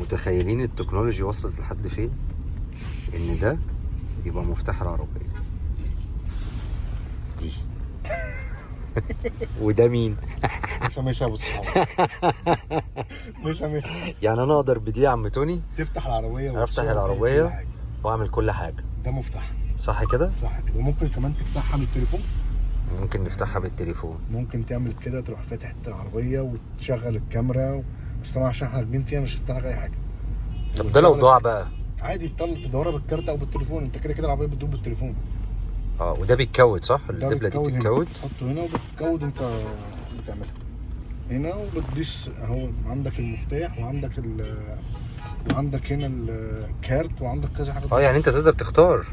متخيلين التكنولوجي وصلت لحد فين؟ ان ده يبقى مفتاح العربية دي وده مين؟ مسا ابو الصحاب. مسا يعني انا اقدر بدي يا عم توني تفتح العربيه افتح العربية واعمل كل حاجة. ده مفتاح صح كده؟ صح كده. وممكن كمان تفتحها من التليفون. ممكن نفتحها بالتليفون. ممكن تعمل كده، تروح فاتح العربيه وتشغل الكاميرا بس طبعا عشان احنا راكبين فيها مش هتفتح لك اي حاجه. طب ده لو ضاع بقى؟ عادي تدورها بالكارت او بالتليفون. انت كده كده العربيه بتدور بالتليفون. وده بيتكود صح؟ الدبله دي بتتكود؟ تحطه هنا وبتكود انت بتعملها هنا وبتدوس اهو. عندك المفتاح وعندك هنا الكارت وعندك كذا حاجه. يعني انت تقدر تختار.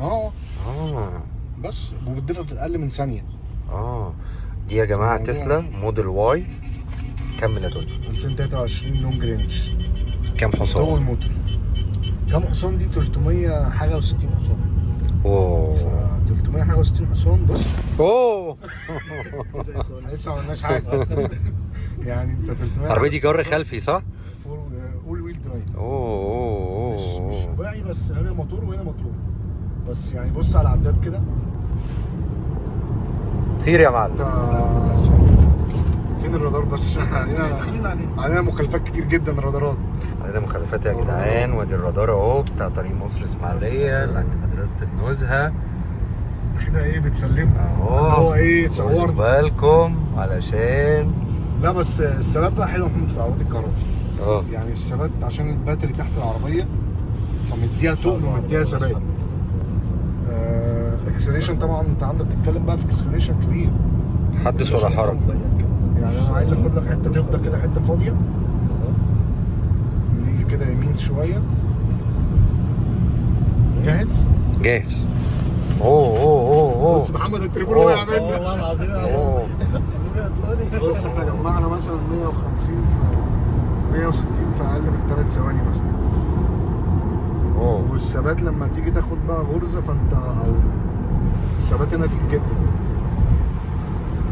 بس وبتدفع في اقل من ثانيه. دي يا جماعه تسلا موديل واي. كمل يا دول. 2023 لونج رينج. كام حصان؟ دول موتور. كام حصان دي؟ 300 حاجه و60 حصان. 300 حاجه و60 حصان. بص لسه ما عملناش حاجه. يعني انت 300. العربيه دي جر خلفي صح؟ اول ويل درايف. مش رباعي بس هنا موتور وهنا موتور بس. يعني بص على العداد كده. طير يا معلم. فين الرادار بس؟ علينا مخالفات كتير جدا. الرادارات علينا مخالفات يا جدعان. وادي الرادار اهو بتاع طريق مصر اسماعيليه عند مدرسه النزهه. احنا ايه بتسلمنا هو ايه تصورنا. بالكم علشان لا بس الثبات بقى حلو محمد في عربيات الكهرباء. يعني الثبات عشان الباتري تحت العربيه فمديها تقل ومديها ثبات. اكسلريشن طبعا انت عندك بتتكلم بقى في اكسلريشن كبير. حدث ولا حرج. يعني انا عايز اخد لك حته تفضل كده حته فاضيه. نيجي كده يمين شويه. جاهز؟ جاهز. اوه بص محمد التليفون وقع مني والله العظيم. بص احنا جمعنا مثلا 150 في 160 في اقل من 3 ثواني مثلا. والثبات لما تيجي تاخد بقى غرزه فانت او الثبات هنا تقيل جدا.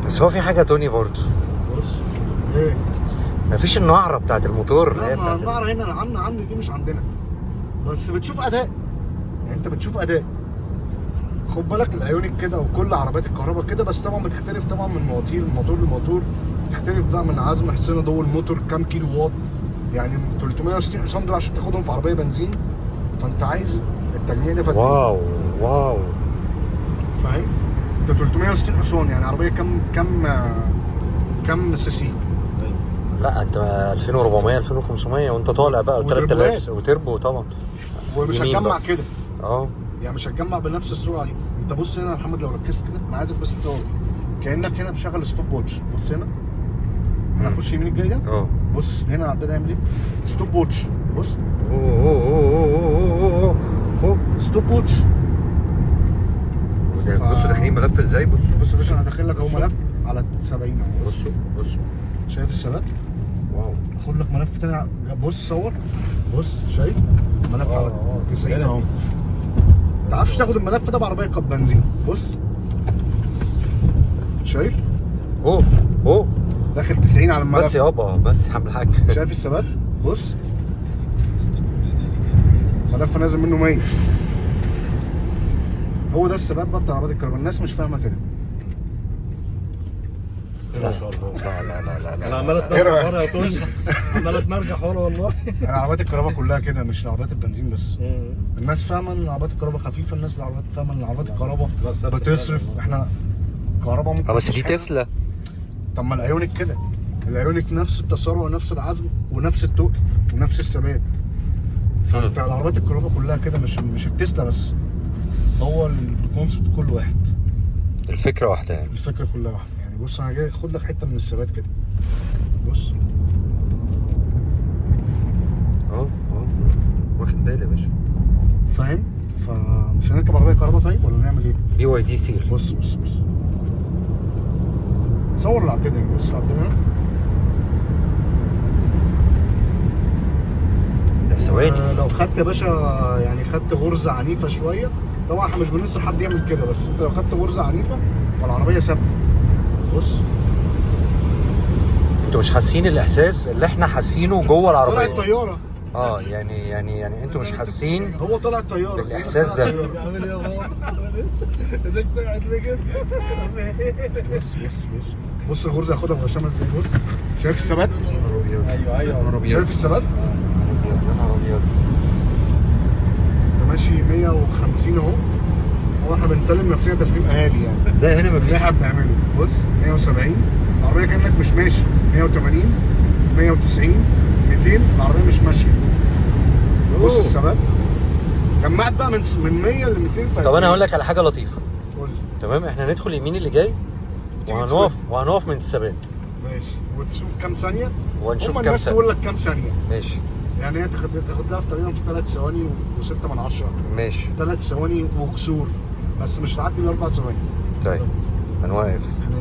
بس هو في حاجه توني برضه. بص ايه؟ مفيش النعره بتاعت الموتور. لا ما النعره هنا عندي دي مش عندنا. بس بتشوف اداء. يعني انت بتشوف اداء. خد بالك الايونيك كده وكل عربيات الكهرباء كده. بس طبعا بتختلف طبعا من موتور لموتور. بتختلف بقى من عزم حصانه جوه الموتور كام كيلو واط. يعني 360 حصان دول عشان تاخدهم في عربيه بنزين فانت عايز التجميع ده. واو فاهم؟ انت 360 حصان يعني عربيه كام سي سي؟ لا انت 2400 2500 وانت طالع بقى 3000 وتربو طبعا. ومش هتجمع كده. يعني مش هتجمع بنفس السرعه دي. انت بص هنا يا محمد لو ركزت كده. انا عايزك بس تصور كانك هنا مشغل ستوب واتش. بص هنا هنخش يمين الجاي ده. بص هنا العداد هيعمل ايه؟ ستوب واتش. بص ستوب واتش. بصوا داخلين ملف ازاي. بص يا باشا انا داخل لك اهو ملف على 70 اهو. بصوا شايف الثبات؟ واو. اخد لك ملف تاني. بص صور. بص شايف ملف على 90 اهو. ما تعرفش تاخد الملف ده بعربيه كاب بنزين. بص شايف؟ داخل 90 على الملف بس يابا. بس هعمل حاجه. شايف الثبات؟ بص ملف نازل منه 100. هو ده الثبات بقى بتاع عربيات الكهرباء. الناس مش فاهمه كده. ما شاء الله. لا انا عمال اتمرجح ورا يا طول. عمال اتمرجح ورا والله. عربيات الكهرباء كلها كده مش عربيات البنزين بس. الناس فاهمه ان عربيات الكهرباء خفيفه. الناس فاهمه ان عربيات الكهرباء بتصرف. احنا كهرباء ممكن. بس دي تسلا. طب ما الايونيك كده. الايونيك نفس التسارع ونفس العزم ونفس التقل ونفس الثبات. فانت العربيات الكهرباء كلها كده مش التسلا بس. هو الكونسبت كل واحد. الفكره واحده يعني. الفكره كلها واحده. يعني بص انا جاي اخد لك حته من الثبات كده. بص واخد بالي يا باشا. فاهم؟ فمش هنركب عربيه كهرباء طيب ولا نعمل ايه؟ BYD سير. بص صور العداد هنا. بص العداد هنا ده في ثواني. لو خدت يا باشا يعني خدت غرزه عنيفه شويه. طبعا احنا مش بننصح حد يعمل كده. بس انت لو خدت غرزه عنيفه فالعربيه ثابته. بص انتوا مش حاسين الاحساس اللي احنا حاسينه جوه العربيه. طلعت طياره. يعني انتوا مش حاسين هو طلع طياره بالإحساس ده. عامل ايه يا بابا؟ ايدك سمعت لي كده. بص الغرزه ياخدها بغشامه ازاي. بص شايف الثبات؟ ايوه شايف الثبات؟ يا نهار ابيض. انت ماشي 150 اهو. هو احنا بنسلم نفسنا تسليم اهالي يعني. ده هنا اللي مفيش. احنا بنعمله بص 170 العربيه كانك مش ماشي. 180 190 200 العربيه مش ماشيه. بص الثبات. جمعت بقى من 100 ل 200. طب انا هقول لك على حاجه لطيفه. قول لي. تمام، احنا ندخل يمين اللي جاي تيجي وهنقف من الثبات ماشي وتشوف كام ثانيه. ونشوف هم كام الناس ثانيه. تقول لك كام ثانيه. ماشي يعني هي تاخد لها في تقريبا في 3 ثواني و6 من 10. ماشي 3 ثواني وكسور بس مش تعدي ال 4 ثواني. طيب هنوقف. احنا